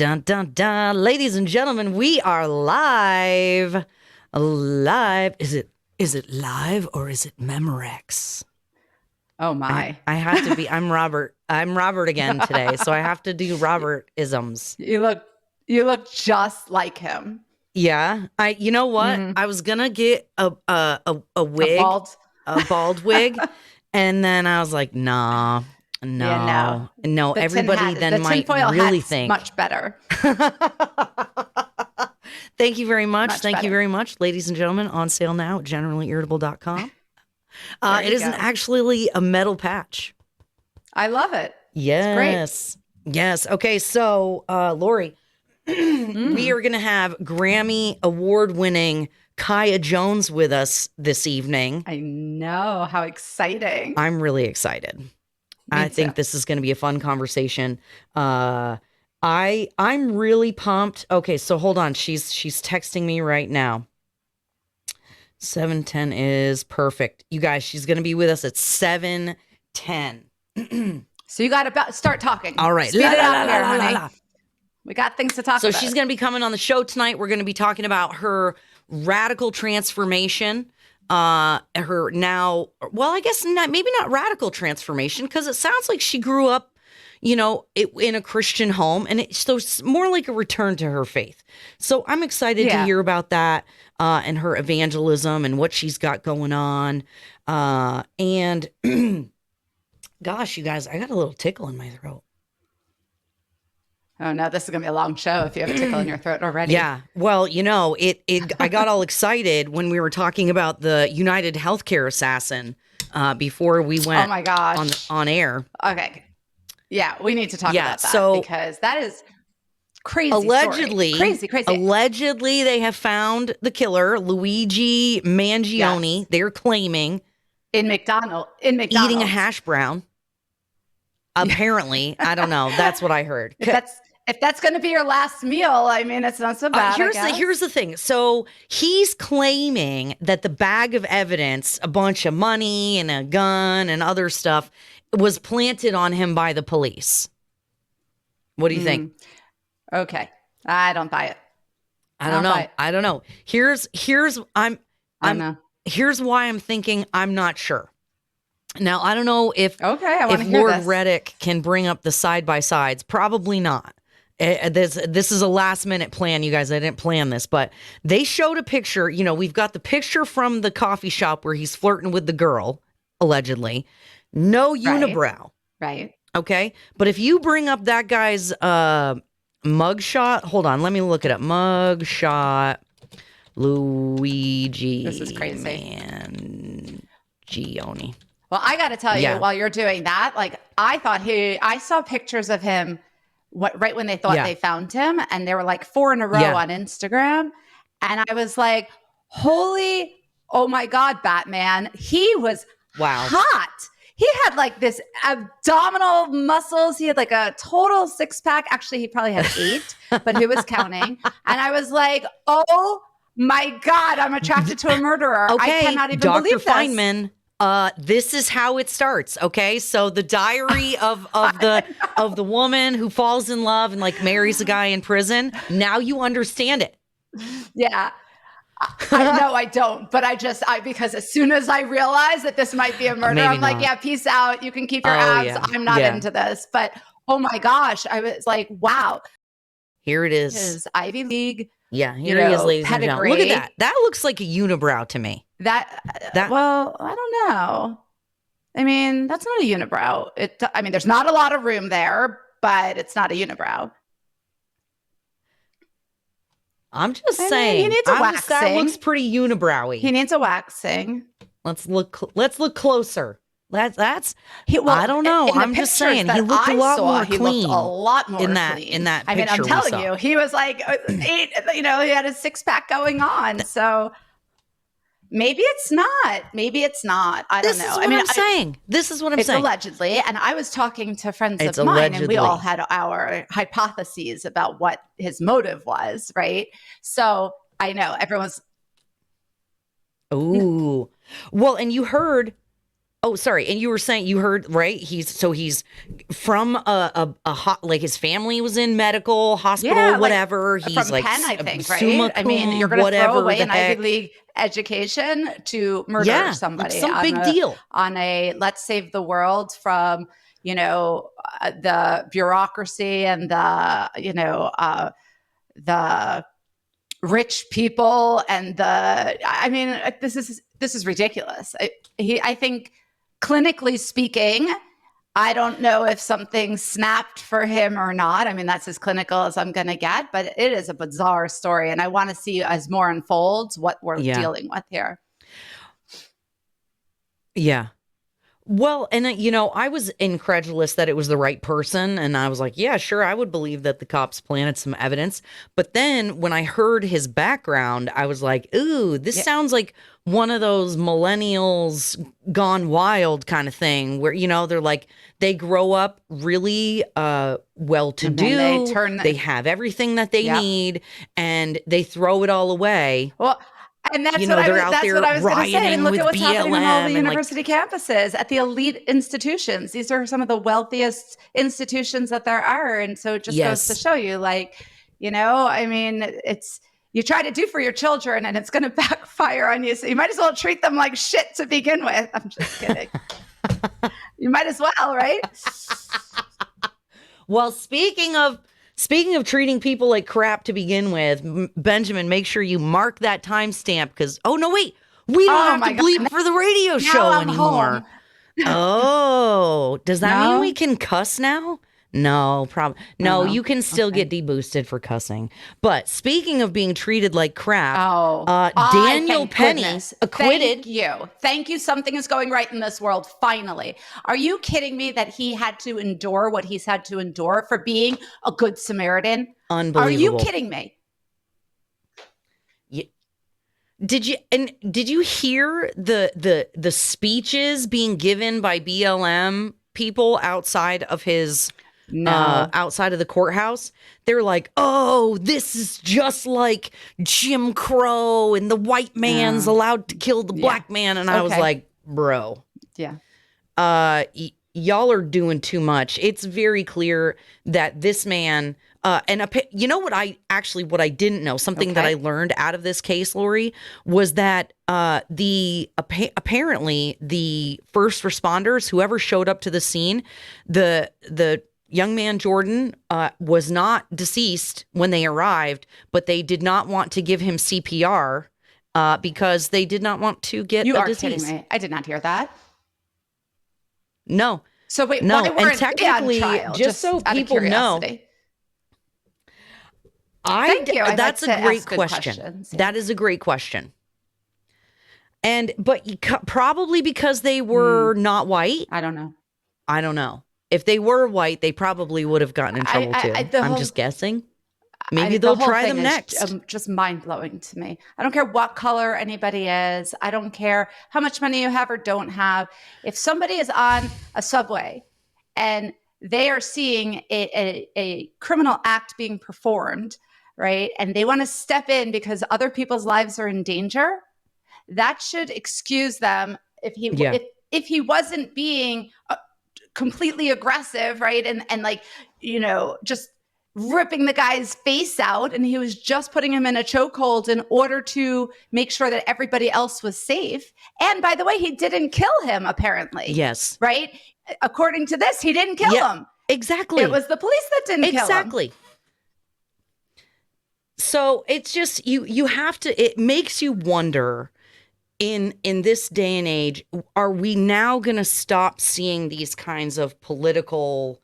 Dun, dun, dun. Ladies and gentlemen, we are live. Live. Is it live or is it Memorex? Oh my. I have to be. I'm Robert. I'm Robert again today, so I have to do Robert-isms. You look just like him. Yeah. You know what? I was gonna get a wig, a bald wig, and then I was like, no. The Everybody then might really think much better. Thank you very much. Much Thank better. you very much, ladies and gentlemen. On sale now at generallyirritable.com. It isn't actually a metal patch. I love it. Yes. Yes. Okay. So, Lori, we are going to have Grammy award-winning Kaya Jones with us this evening. I know. How exciting. I'm really excited. I think this is going to be a fun conversation. I'm really pumped. Okay, so hold on. She's texting me right now. 7:10 is perfect. You guys, she's going to be with us at 7:10. So you got to start talking. All right. Speed it up here, honey. We got things to talk about. So she's going to be coming on the show tonight. We're going to be talking about her radical transformation. Her now, well, I guess maybe not radical transformation, because it sounds like she grew up, in a Christian home, and so it's more like a return to her faith. So I'm excited to hear about that, and her evangelism and what she's got going on. And gosh, you guys, I got a little tickle in my throat. Oh no, this is gonna be a long show if you have a tickle in your throat already. Yeah. Well, I got all excited when we were talking about the United Healthcare assassin before we went oh my gosh. on air. Okay. Yeah, we need to talk about that because that is crazy. Allegedly, crazy. Allegedly, they have found the killer, Luigi Mangione. Yes. They're claiming in McDonald's eating a hash brown. Apparently, I don't know. That's what I heard. If that's going to be your last meal, I mean, it's not so bad. Here's the thing. So he's claiming that the bag of evidence, a bunch of money and a gun and other stuff, was planted on him by the police. What do you think? Okay, I don't buy it. I don't know. Here's why I'm thinking I'm not sure. Now, I don't know if Lord Redic can bring up the side-by-sides. Probably not. This is a last-minute plan, you guys. I didn't plan this, but they showed a picture. We've got the picture from the coffee shop where he's flirting with the girl, allegedly. No unibrow. Right. Okay? But if you bring up that guy's mugshot, hold on, let me look it up. Mugshot Luigi. This is crazy. Mangione. Well, I got to tell you, while you're doing that, I saw pictures of him right when they thought they found him, and there were like 4 in a row on Instagram. And I was like, oh my God, Batman. He was hot. He had like this abdominal muscles. He had like a total 6-pack. Actually, he probably had 8, but who was counting? And I was like, oh my God, I'm attracted to a murderer. Okay, I cannot even Dr. believe this. Fineman. This is how it starts. Okay, so the diary of the woman who falls in love and like marries a guy in prison. Now you understand it. Yeah, I know I don't, but because as soon as I realized that this might be a murder, I'm like, yeah, peace out. You can keep your abs. Yeah. I'm not into this. But oh my gosh, I was like, wow. Here it is. His Ivy League. Yeah, here he is, ladies and gentlemen. Look at that. That looks like a unibrow to me. Well, I don't know. I mean, that's not a unibrow. There's not a lot of room there, but it's not a unibrow. I'm just saying. He needs a waxing. That looks pretty unibrowy. He needs a waxing. Let's look closer. I don't know. I'm just saying he looked a lot more clean. A lot more in that clean. picture. I'm telling you, he was like 8. He had a 6-pack going on. So maybe it's not. I don't know. This is what I'm saying. Allegedly, and I was talking to friends of mine, and we all had our hypotheses about what his motive was. Right. So I know everyone's. Ooh, well, and you heard Oh, sorry. And you were saying you heard, right? He's from a hot, like his family was in medical hospital, whatever. Like, he's from like Penn, I think, summa right? I mean, you're cum, going to throw whatever away the an Ivy heck. League education to murder Yeah, like somebody some big deal. on a let's save the world from, the bureaucracy and the rich people and this is ridiculous. I think clinically speaking, I don't know if something snapped for him or not. I mean, that's as clinical as I'm going to get, but it is a bizarre story. And I want to see as more unfolds what we're dealing with here. Yeah. Well, and I was incredulous that it was the right person. And I was like, yeah, sure, I would believe that the cops planted some evidence. But then when I heard his background, I was like, ooh, this sounds like one of those millennials gone wild kind of thing where, they're like, they grow up really well-to-do. They have everything that they need and they throw it all away. Well, and that's what I was going to say. I mean, look at what's happening on all the university campuses at the elite institutions. These are some of the wealthiest institutions that there are. And so it just goes to show you, I mean, it's you try to do for your children and it's going to backfire on you. So you might as well treat them like shit to begin with. I'm just kidding. You might as well, right? Well, speaking of treating people like crap to begin with, Benjamin, make sure you mark that timestamp because, we don't have to bleep for the radio show anymore. Oh, does that mean we can cuss now? No, no, you can still get deboosted for cussing. But speaking of being treated like crap, Daniel Penny acquitted. Thank you. Something is going right in this world. Finally. Are you kidding me that he had to endure what he's had to endure for being a good Samaritan? Unbelievable. Are you kidding me? Did you hear the speeches being given by BLM people outside of his outside of the courthouse? They're like, oh, this is just like Jim Crow and the white man's allowed to kill the black man. And I was like, bro. Yeah. Y'all are doing too much. It's very clear that this man, you know what I didn't know, something that I learned out of this case, Lori, was that apparently the first responders, whoever showed up to the scene, the young man, Jordan, was not deceased when they arrived, but they did not want to give him CPR because they did not want to get a disease. Kidding me. I did not hear that. No. So wait, no. Why weren't and technically, they on trial? just so people know, that's a great question. That is a great question. But probably because they were not white. I don't know. If they were white, they probably would have gotten in trouble too. I'm just guessing. Maybe they'll try them next. Just mind-blowing to me. I don't care what color anybody is. I don't care how much money you have or don't have. If somebody is on a subway and they are seeing a criminal act being performed, right, and they want to step in because other people's lives are in danger, that should excuse them if he wasn't being completely aggressive, right, and just ripping the guy's face out, and he was just putting him in a chokehold in order to make sure that everybody else was safe. And by the way, he didn't kill him, apparently. Yes. Right? According to this, he didn't kill him. Exactly. It was the police that didn't kill him. Exactly. So it's just, you have to, it makes you wonder, in this day and age, are we now going to stop seeing these kinds of political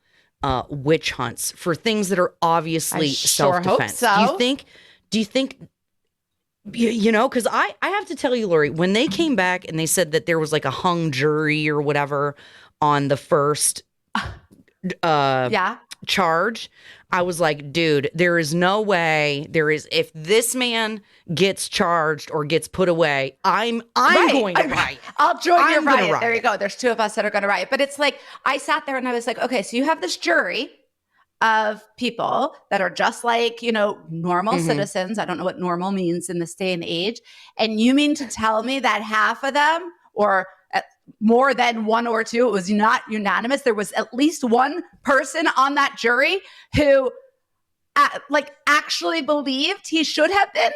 witch hunts for things that are obviously self-defense? Hope so. Do you think because I have to tell you, Lori, when they came back and they said that there was like a hung jury or whatever on the first charge, I was like, dude, there is no way if this man gets charged or gets put away, I'm going to riot. I'll join your riot. There you go. There's two of us that are going to riot. But it's like, I sat there and I was like, okay, so you have this jury of people that are just like, normal citizens. I don't know what normal means in this day and age. And you mean to tell me that half of them, or more than one or two. It was not unanimous. There was at least one person on that jury who actually believed he should have been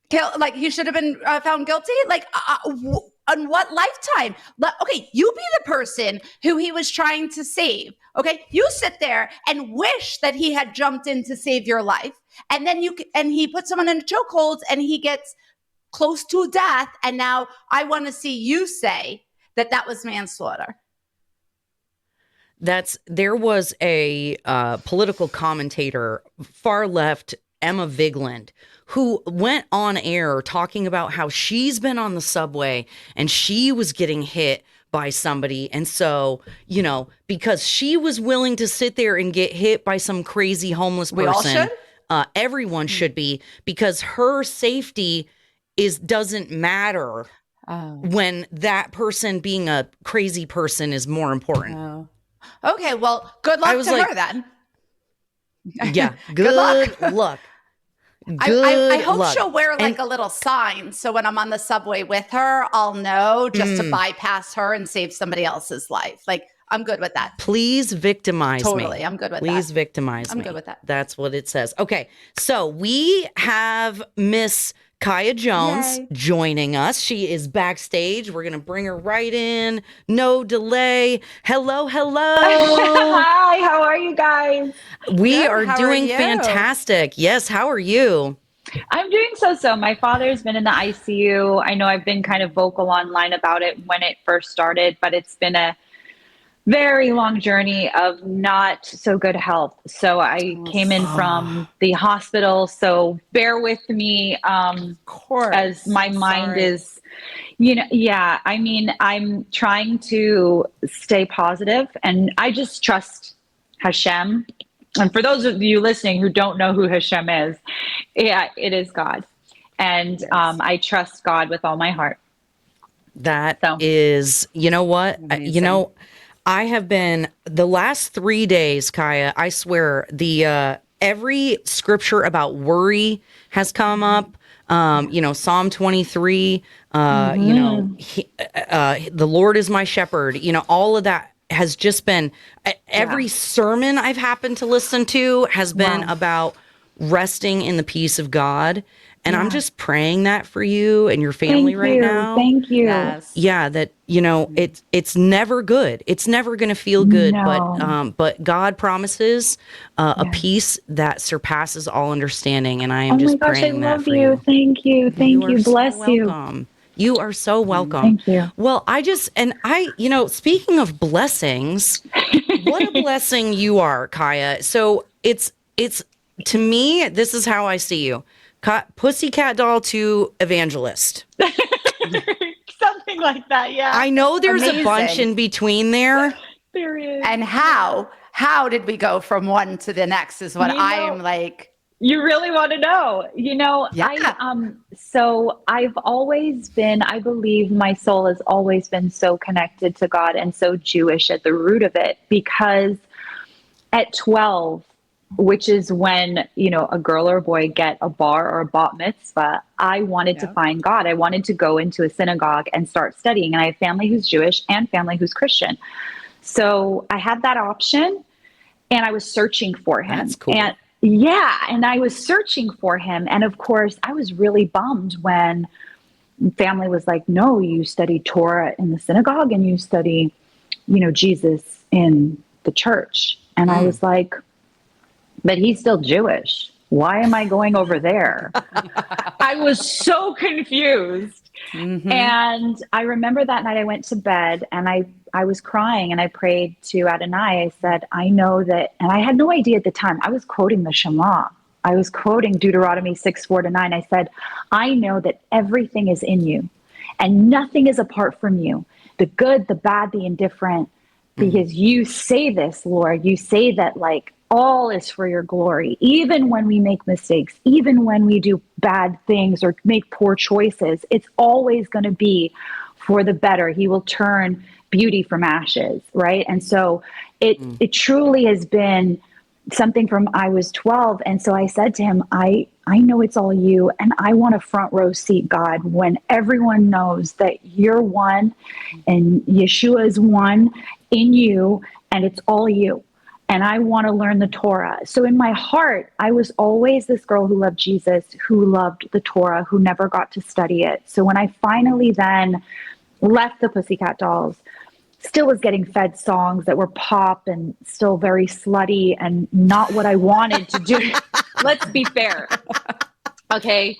killed. Like he should have been found guilty. Like on what lifetime? Okay, you be the person who he was trying to save. Okay, you sit there and wish that he had jumped in to save your life, and then he puts someone in a chokehold and he gets close to death. And now I want to see you say that was manslaughter. There was a political commentator, far left, Emma Vigeland, who went on air talking about how she's been on the subway and she was getting hit by somebody. And so, because she was willing to sit there and get hit by some crazy homeless person, we all should? Everyone should be, because her safety doesn't matter when that person being a crazy person is more important. Oh. Okay, well, good luck to her then. Yeah, good luck. I hope she'll wear a little sign, so when I'm on the subway with her, I'll know just to bypass her and save somebody else's life. Like, I'm good with that. Please victimize me. Totally, I'm good with that. Please victimize me. I'm good with that. That's what it says. Okay, so we have Miss Kaya Jones joining us. She is backstage. We're going to bring her right in. No delay. Hello. Hi, how are you guys? We are doing fantastic. Yes, how are you? I'm doing so. My father's been in the ICU. I know I've been kind of vocal online about it when it first started, but it's been a very long journey of not so good health. So I came in from the hospital. So bear with me as my mind is, I mean, I'm trying to stay positive and I just trust Hashem. And for those of you listening who don't know who Hashem is, it is God. And I trust God with all my heart. That is, you know what? I have been the last 3 days, Kaya, I swear, every scripture about worry has come up. Psalm 23, the Lord is my shepherd, all of that has just been, every sermon I've happened to listen to has been about resting in the peace of God. And I'm just praying that for you and your family now. Thank you. Yes. Yeah, that it's never good. It's never going to feel good, but God promises a peace that surpasses all understanding, and I am just praying that for you. Thank you. Thank you. Bless you. You are so welcome. Thank you. Well, speaking of blessings, what a blessing you are, Kaya. So it's to me, this is how I see you. Pussycat Doll to evangelist. Something like that, yeah. I know there's a bunch in between there. There is. And how did we go from one to the next is what I am like. You really want to know. So I've always been, I believe my soul has always been so connected to God and so Jewish at the root of it, because at 12, which is when, a girl or a boy get a bar or a bat mitzvah, I wanted to find God. I wanted to go into a synagogue and start studying. And I have family who's Jewish and family who's Christian. So I had that option and I was searching for him. That's cool. And I was searching for him. And of course, I was really bummed when family was like, no, you study Torah in the synagogue and you study, Jesus in the church. And I was like, but he's still Jewish. Why am I going over there? I was so confused. Mm-hmm. And I remember that night I went to bed and I was crying and I prayed to Adonai. I said, I know that, and I had no idea at the time. I was quoting the Shema. I was quoting Deuteronomy 6:4-9. I said, I know that everything is in you and nothing is apart from you. The good, the bad, the indifferent, because you say this, Lord, you say that all is for your glory, even when we make mistakes, even when we do bad things or make poor choices, it's always going to be for the better. He will turn beauty from ashes, right? And so it truly has been something from I was 12. And so I said to him, I I know it's all you, and I want a front row seat, God, when everyone knows that you're one and Yeshua is one in you, and it's all you. And I want to learn the Torah. So in my heart, I was always this girl who loved Jesus, who loved the Torah, who never got to study it. So when I finally then left the Pussycat Dolls, still was getting fed songs that were pop and still very slutty and not what I wanted to do. Let's be fair. Okay.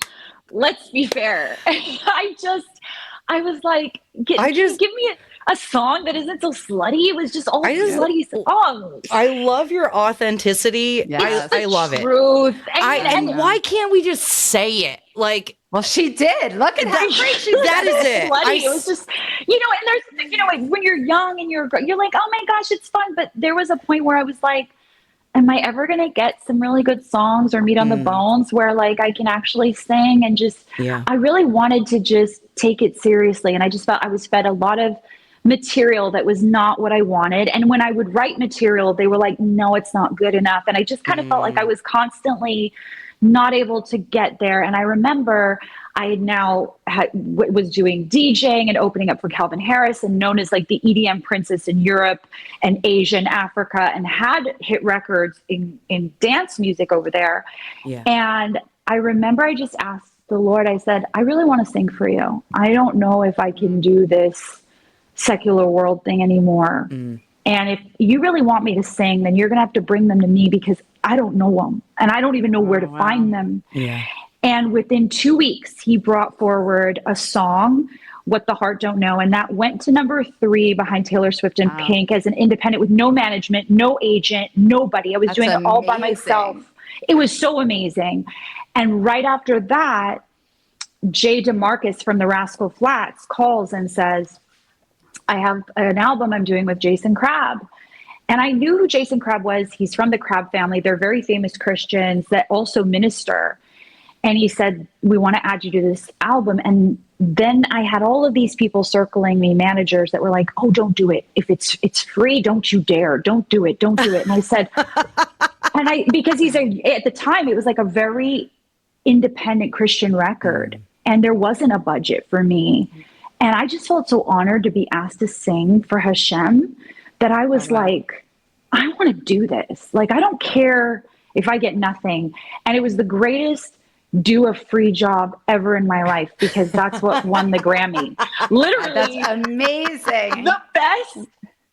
Let's be fair. I was like, give me a song that isn't so slutty. It was just all slutty songs. I love your authenticity. Yes. I love it. Truth. And why can't we just say it? Like, well, she did. Look at how great she was. That is it. It was just, and there's, when you're young and you're like, oh my gosh, it's fun. But there was a point where I was like, am I ever going to get some really good songs or meat on the bones where like I can actually sing and just, I really wanted to just take it seriously. And I just felt I was fed a lot of material that was not what I wanted. And when I would write material, they were like, no, it's not good enough. And I just kind of felt like I was constantly not able to get there. And I remember I had now was doing DJing and opening up for Calvin Harris and known as like the EDM princess in Europe and Asia and Africa, and had hit records in dance music over there. Yeah. And I remember I just asked the Lord, I said, I really want to sing for you. I don't know if I can do this secular world thing anymore. And if you really want me to sing, then you're going to have to bring them to me because I don't know them and I don't even know where to find them. Yeah. And within 2 weeks, he brought forward a song, What the Heart Don't Know. And that went to number 3 behind Taylor Swift and Pink as an independent with no management, no agent, nobody. I was doing it all by myself. It was so amazing. And right after that, Jay DeMarcus from the Rascal Flatts calls and says, I have an album I'm doing with Jason Crabb. And I knew who Jason Crabb was. He's from the Crabb family. They're very famous Christians that also minister. And he said, we want to add you to this album. And then I had all of these people circling me, managers that were like, oh, don't do it. If it's free, don't you dare. Don't do it. Don't do it. And I said, because at the time, it was like a very independent Christian record. And there wasn't a budget for me. And I just felt so honored to be asked to sing for Hashem that I was like, I want to do this. Like, I don't care if I get nothing. And it was the greatest do a free job ever in my life because that's what won the Grammy. Literally. That's amazing. The best ever.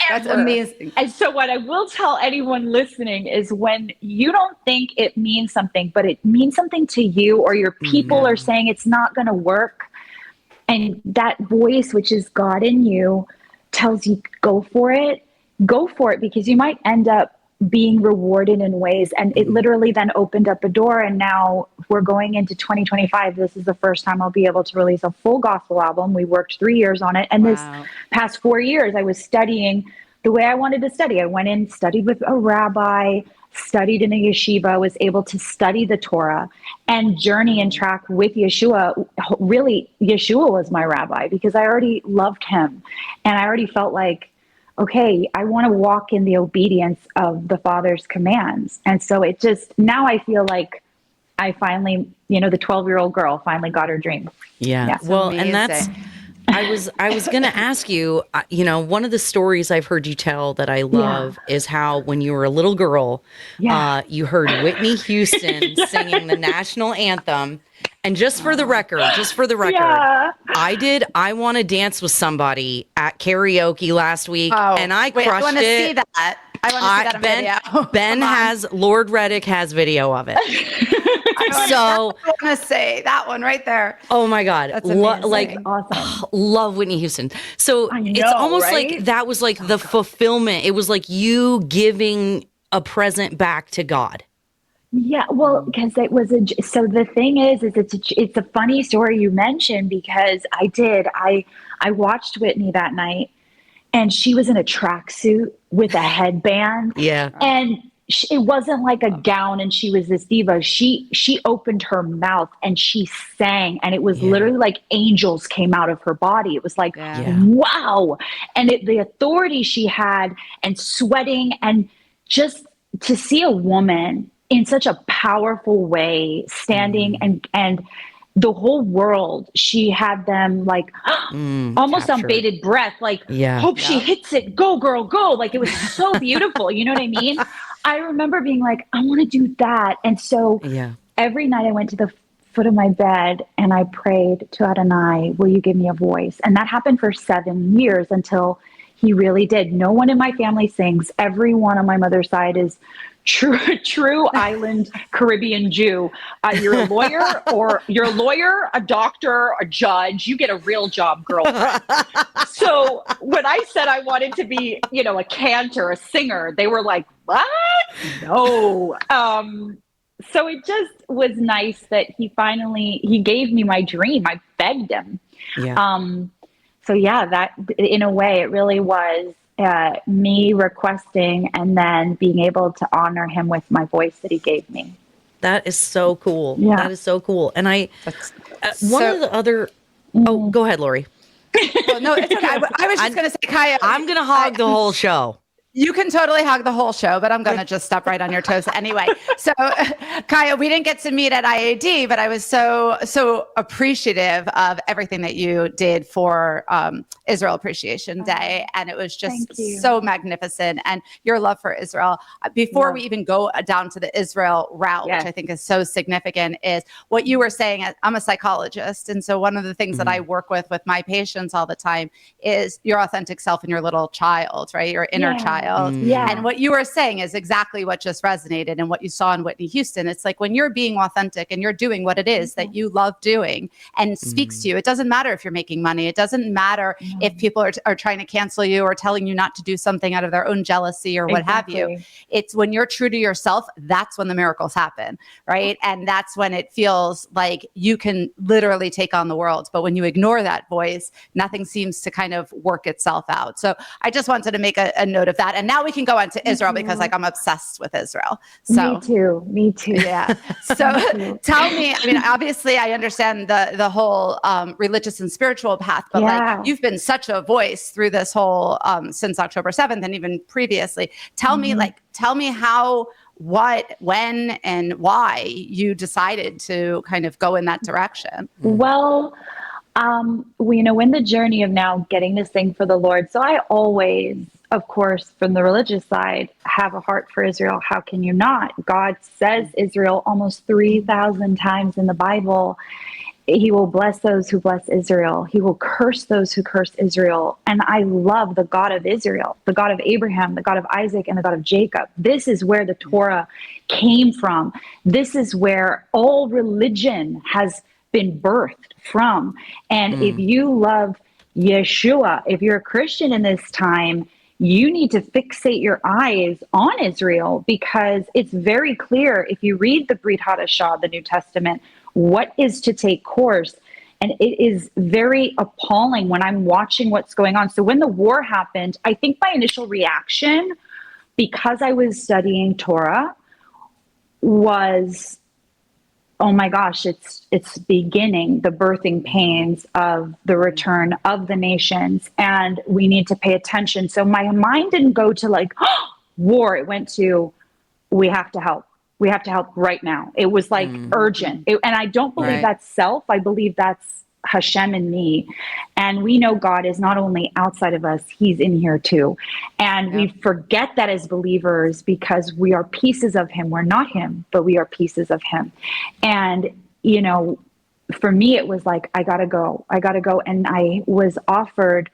That's amazing. And so what I will tell anyone listening is when you don't think it means something, but it means something to you or your people are saying it's not going to work, and that voice, which is God in you, tells you, go for it because you might end up being rewarded in ways. And it literally then opened up a door. And now we're going into 2025. This is the first time I'll be able to release a full gospel album. We worked 3 years on it. And this past 4 years, I was studying the way I wanted to study. I went in, studied with a rabbi, studied in a yeshiva, was able to study the Torah and journey and track with Yeshua. Really, Yeshua was my rabbi because I already loved him. And I already felt like, okay, I want to walk in the obedience of the Father's commands. And so it just, now I feel like I finally, the 12-year-old girl finally got her dream. Yeah. Well, amazing. And that's, I was going to ask you, one of the stories I've heard you tell that I love is how when you were a little girl, you heard Whitney Houston singing the national anthem. And just for the record, I did I Want to Dance with Somebody at karaoke last week, and I crushed it. I want to see that. I want to see that on video. Ben Lord Redic has video of it. I want to say that one right there. Oh my God. That's amazing. Awesome. Love Whitney Houston. So it's almost like that was like the fulfillment. It was like you giving a present back to God. Yeah, well, because it was so the thing is it's a funny story you mentioned because I watched Whitney that night and she was in a tracksuit with a headband. Yeah. And it wasn't like a gown and she was this diva. She opened her mouth and she sang and it was literally like angels came out of her body. It was like, wow. And the authority she had and sweating and just to see a woman in such a powerful way, standing and the whole world, she had them like almost captured. on bated breath, like, hope she hits it, go girl, go. Like, it was so beautiful. You know what I mean? I remember being like, I want to do that. And so every night I went to the foot of my bed and I prayed to Adonai, will you give me a voice? And that happened for 7 years until he really did. No one in my family sings. Everyone on my mother's side is true island Caribbean Jew. You're a lawyer, a doctor, a judge. You get a real job, girlfriend. So when I said I wanted to be, a cantor, a singer, they were like, what? No. So it just was nice that he gave me my dream. I begged him. So that in a way, it really was me requesting and then being able to honor him with my voice that he gave me. That is so cool. Yeah. That is so cool. And one of the other, go ahead, Lori. Well, no, it's okay. I was just going to say, Kaya. I'm going to hog the whole show. You can totally hog the whole show, but I'm going to just step right on your toes anyway. So, Kaya, we didn't get to meet at IAD, but I was so appreciative of everything that you did for Israel Appreciation Day. And it was just so magnificent. And your love for Israel. Before we even go down to the Israel route, which I think is so significant, is what you were saying. I'm a psychologist. And so one of the things that I work with my patients all the time is your authentic self and your little child, right? Your inner child. And what you were saying is exactly what just resonated and what you saw in Whitney Houston. It's like when you're being authentic and you're doing what it is that you love doing and speaks to you, it doesn't matter if you're making money. It doesn't matter if people are trying to cancel you or telling you not to do something out of their own jealousy or what have you. It's when you're true to yourself, that's when the miracles happen, right? And that's when it feels like you can literally take on the world. But when you ignore that voice, nothing seems to kind of work itself out. So I just wanted to make a note of that. And now we can go on to Israel because I'm obsessed with Israel. So Me too. Yeah. So tell me, obviously I understand the whole religious and spiritual path, but like you've been such a voice through this whole since October 7th and even previously. Tell me how, what, when, and why you decided to kind of go in that direction. Well, in the journey of now getting to sing for the Lord. So I always, of course, from the religious side, have a heart for Israel. How can you not? God says Israel almost 3,000 times in the Bible. He will bless those who bless Israel. He will curse those who curse Israel. And I love the God of Israel, the God of Abraham, the God of Isaac, and the God of Jacob. This is where the Torah came from. This is where all religion has been birthed from. And if you love Yeshua, if you're a Christian in this time, you need to fixate your eyes on Israel, because it's very clear if you read the Brit Hadashah, the New Testament, what is to take course. And it is very appalling when I'm watching what's going on. So when the war happened, I think my initial reaction, because I was studying Torah, was, oh my gosh, it's beginning, the birthing pains of the return of the nations, and we need to pay attention. So my mind didn't go to like, war. It went to, we have to help. We have to help right now. It was like urgent. And I don't believe that's self. I believe that's Hashem in me. And we know God is not only outside of us, he's in here too. And we forget that as believers because we are pieces of him. We're not him, but we are pieces of him. And, for me, it was like, I gotta go. And I was offered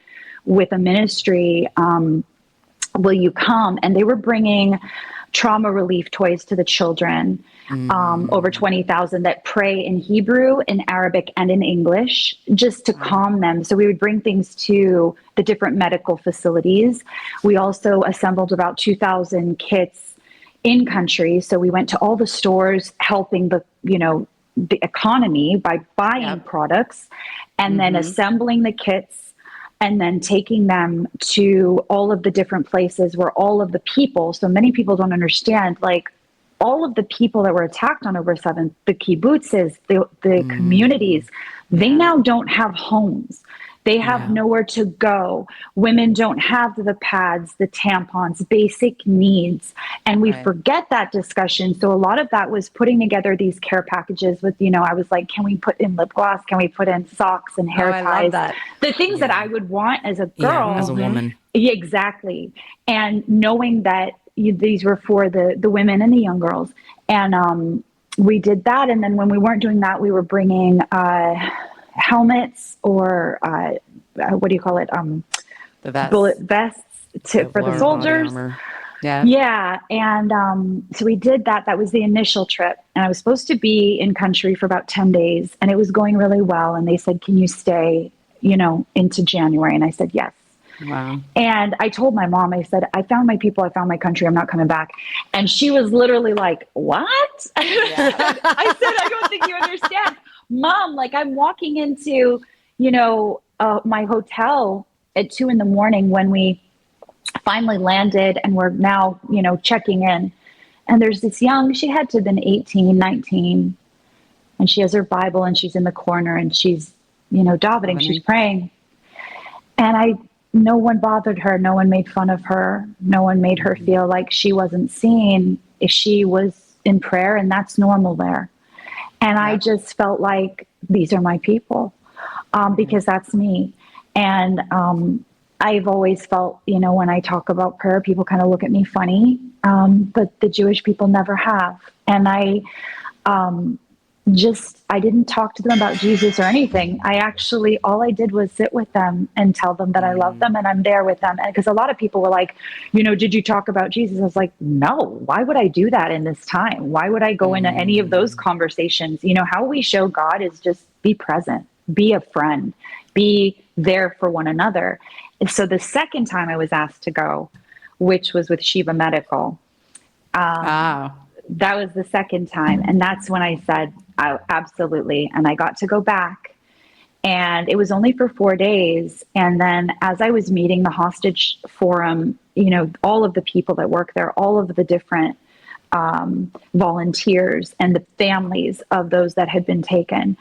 with a ministry, will you come? And they were bringing trauma relief toys to the children, over 20,000 that pray in Hebrew, in Arabic, and in English, just to calm them. So we would bring things to the different medical facilities. We also assembled about 2,000 kits in country. So we went to all the stores, helping the economy by buying products and then assembling the kits, and then taking them to all of the different places where all of the people, so many people don't understand, like all of the people that were attacked on October 7th, the kibbutzes, the communities, they now don't have homes. They have nowhere to go. Women don't have the pads, the tampons, basic needs. And we forget that discussion. So a lot of that was putting together these care packages with, I was like, can we put in lip gloss? Can we put in socks and hair ties? I love that. The things that I would want as a girl. As a woman. Yeah, exactly. And knowing that these were for the women and the young girls. And we did that. And then when we weren't doing that, we were bringing helmets or what do you call it? The vests. Bullet vests for the soldiers. Yeah. And so we did that. That was the initial trip. And I was supposed to be in country for about 10 days and it was going really well. And they said, can you stay, into January? And I said, yes. Wow. And I told my mom, I said, I found my people, I found my country, I'm not coming back. And she was literally like, what? I said, I don't think you understand. Mom, like I'm walking into, my hotel at 2 a.m. when we finally landed and we're now, checking in. And there's this she had to have been 18, 19. And she has her Bible and she's in the corner and she's, davening, she's praying. And no one bothered her. No one made fun of her. No one made her feel like she wasn't seen. She was in prayer and that's normal there. And I just felt like these are my people because that's me. And I've always felt, when I talk about prayer, people kind of look at me funny, but the Jewish people never have. And I didn't talk to them about Jesus or anything. All I did was sit with them and tell them that I love them and I'm there with them. And because a lot of people were like, did you talk about Jesus? I was like, no, why would I do that in this time? Why would I go into any of those conversations? How we show God is just be present, be a friend, be there for one another. And so the second time I was asked to go, which was with Shiva Medical, that was the second time. And that's when I said, absolutely. And I got to go back and it was only for 4 days. And then as I was meeting the hostage forum, all of the people that work there, all of the different volunteers and the families of those that had been taken,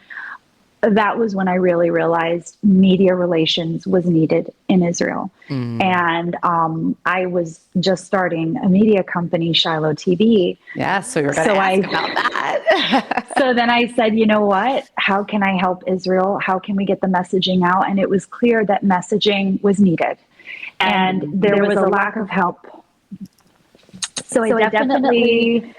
that was when I really realized media relations was needed in Israel. And I was just starting a media company, Shiloah TV. Yeah, so you're going to ask about that. So then I said, you know what? How can I help Israel? How can we get the messaging out? And it was clear that messaging was needed. And there was a lack of help. So I definitely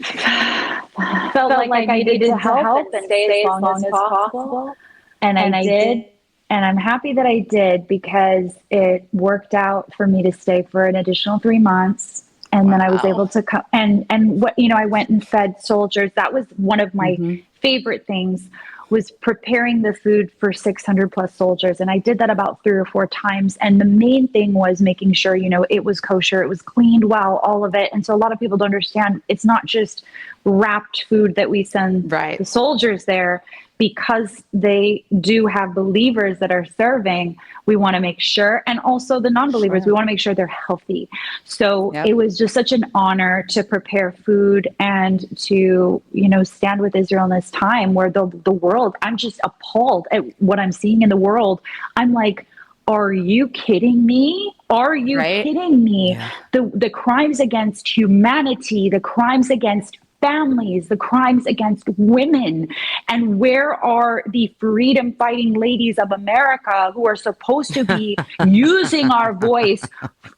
felt like I needed to help and stay as long as possible. And I did. And I'm happy that I did because it worked out for me to stay for an additional 3 months. And then I was able to come and what, I went and fed soldiers. That was one of my favorite things, was preparing the food for 600 plus soldiers. And I did that about 3 or 4 times. And the main thing was making sure, it was kosher, it was cleaned well, all of it. And so a lot of people don't understand, it's not just wrapped food that we send the soldiers there. Because they do have believers that are serving, we want to make sure, and also the non-believers, we want to make sure they're healthy. So it was just such an honor to prepare food and to, stand with Israel in this time where the world, I'm just appalled at what I'm seeing in the world. I'm like, are you kidding me? Are you kidding me? Yeah. The crimes against humanity, the crimes against families, the crimes against women, and where are the freedom fighting ladies of America who are supposed to be using our voice?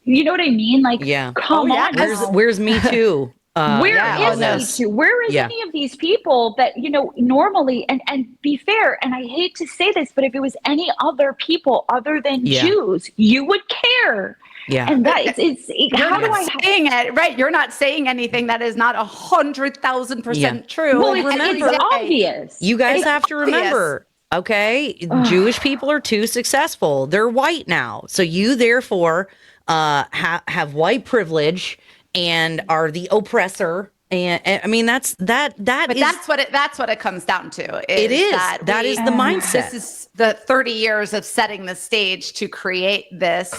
You know what I mean? Like, come on. Where's Me Too? Where is Me Too? Where is any of these people that, normally, and be fair, and I hate to say this, but if it was any other people other than Jews, you would care. Yeah. And that it's how do I saying it right? You're not saying anything that is not 100,000% true. Well, it's obvious. You guys have to remember, okay, Jewish people are too successful. They're white now. So you therefore have white privilege and are the oppressor. And I mean, that's what it comes down to. It is. That is the mindset. This is the 30 years of setting the stage to create this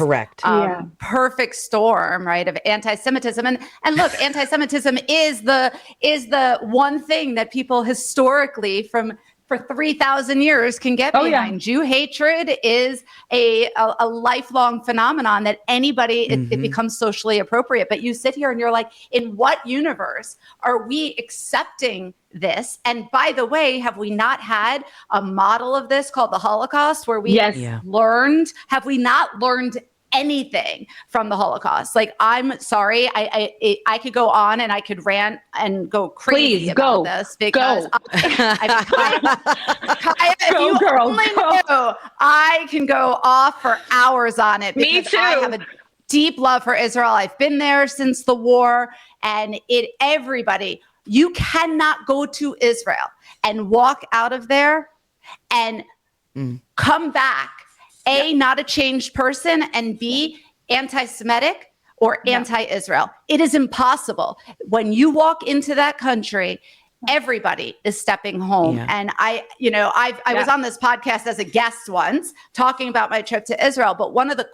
perfect storm, right, of anti-Semitism. And look, anti-Semitism is the one thing that people historically from for 3,000 years can get behind. Jew hatred is a lifelong phenomenon that anybody, it becomes socially appropriate. But you sit here and you're like, in what universe are we accepting this? And by the way, have we not had a model of this called the Holocaust where we learned, have we not learned anything from the Holocaust? Like, I'm sorry, I could go on and I could rant and go crazy about this because I can go off for hours on it. Me too. I have a deep love for Israel. I've been there since the war, and everybody, you cannot go to Israel and walk out of there and come back not a changed person, and B, anti-Semitic or anti-Israel. It is impossible. When you walk into that country, everybody is stepping home. Yeah. And I was on this podcast as a guest once talking about my trip to Israel, but one of the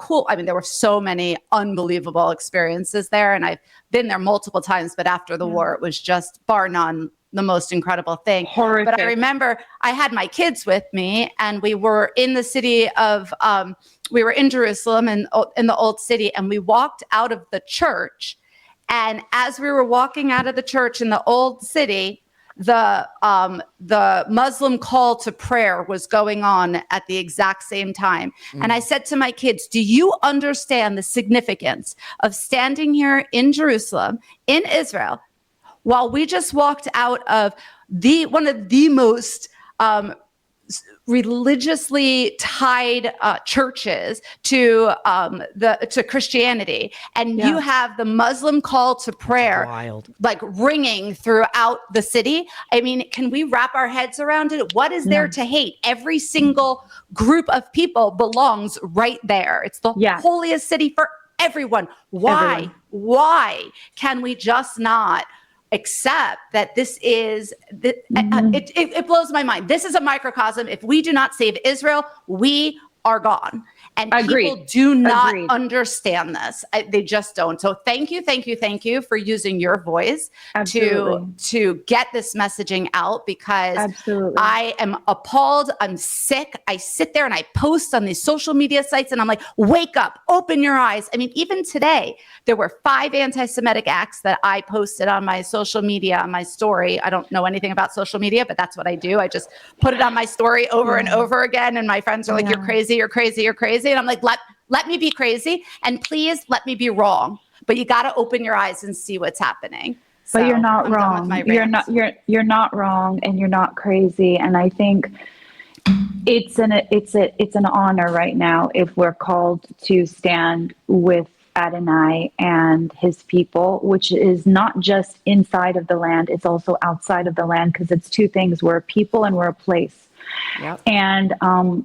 there were so many unbelievable experiences there, and I've been there multiple times, but after the war, it was just bar none the most incredible thing. Horrific. But I remember I had my kids with me, and we were in the city of, we were in Jerusalem in the old city, and we walked out of the church. And as we were walking out of the church in the old city, the Muslim call to prayer was going on at the exact same time. And I said to my kids, do you understand the significance of standing here in Jerusalem, in Israel, while we just walked out of one of the most religiously tied churches to Christianity, and you have the Muslim call to prayer like ringing throughout the city? I mean, can we wrap our heads around it? What is there to hate? Every single group of people belongs right there. It's the holiest city for everyone. Why can we just not accept that this is, it blows my mind. This is a microcosm. If we do not save Israel, we are gone. And people do not understand this. They just don't. So thank you for using your voice to get this messaging out, because I am appalled. I'm sick. I sit there and I post on these social media sites and I'm like, wake up, open your eyes. I mean, even today, there were 5 anti-Semitic acts that I posted on my social media, on my story. I don't know anything about social media, but that's what I do. I just put it on my story over and over again. And my friends are like, you're crazy, you're crazy, you're crazy. And I'm like, let me be crazy, and please let me be wrong. But you got to open your eyes and see what's happening. But you're not wrong. You're not wrong, and you're not crazy. And I think it's an honor right now if we're called to stand with Adonai and his people, which is not just inside of the land, it's also outside of the land, because it's two things. We're a people and we're a place. Yep. And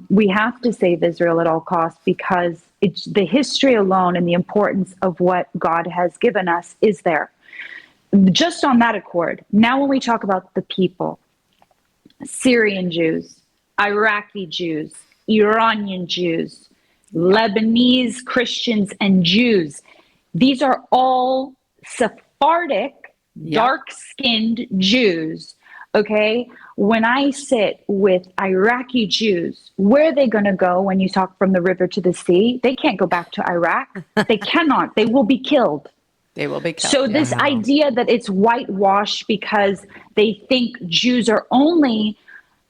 we have to save Israel at all costs, because it's the history alone and the importance of what God has given us is there. Just on that accord. Now, when we talk about the people, Syrian Jews, Iraqi Jews, Iranian Jews, Lebanese Christians and Jews, these are all Sephardic, dark-skinned Jews. Okay, when I sit with Iraqi Jews, where are they going to go when you talk from the river to the sea? They can't go back to Iraq. They cannot. They will be killed. They will be killed. So this idea that it's whitewashed because they think Jews are only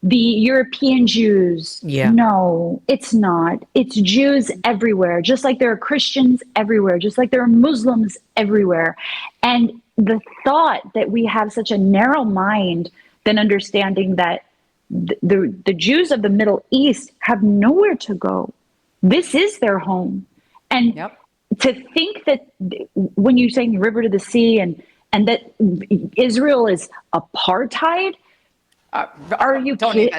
the European Jews. Yeah. No, it's not. It's Jews everywhere, just like there are Christians everywhere, just like there are Muslims everywhere. And the thought that we have such a narrow mind than understanding that the Jews of the Middle East have nowhere to go. This is their home. And to think that when you're saying the river to the sea and that Israel is apartheid, are you kidding?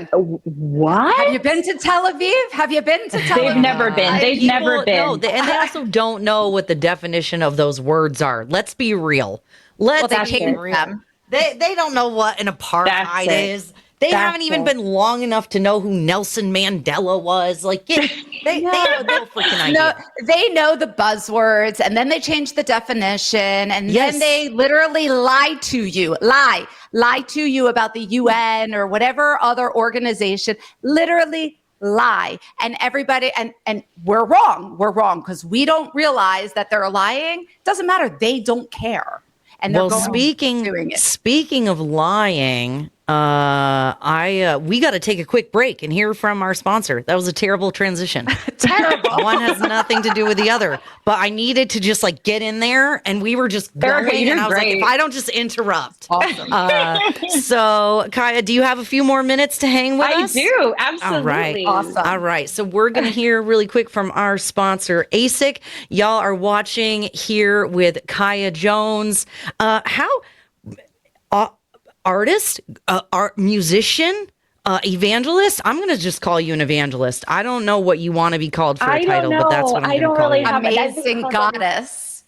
What? Have you been to Tel Aviv? Have you been to Tel Aviv? They've never been. They've never been. No, and they also don't know what the definition of those words are. Let's be real. Let's be real. They don't know what an apartheid is. They haven't even been long enough to know who Nelson Mandela was. Like, they have no freaking idea. No, they know the buzzwords, and then they change the definition, and then they literally lie to you about the UN or whatever other organization. Literally lie, and everybody and we're wrong because we don't realize that they're lying. Doesn't matter. They don't care. And they're speaking of lying, we got to take a quick break and hear from our sponsor. That was a terrible transition. Terrible. One has nothing to do with the other, but I needed to just like get in there, and we were just going, and I was like, if I don't just interrupt. Awesome. So Kaya, do you have a few more minutes to hang with us? I do. Absolutely. All right. Awesome. All right. So we're going to hear really quick from our sponsor, ASIC. Y'all are watching here with Kaya Jones. Artist, musician, evangelist. I'm going to just call you an evangelist. I don't know what you want to be called for a title, but that's what I'm going to call you. Amazing goddess.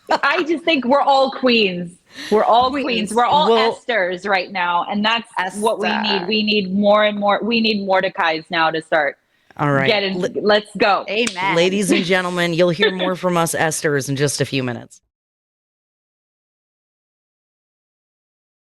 I just think we're all queens. We're all queens. We're all Esthers right now. And that's what we need. We need more and more. We need Mordecai's now to start. All right. Let's go. Amen. Ladies and gentlemen, you'll hear more from us Esthers in just a few minutes.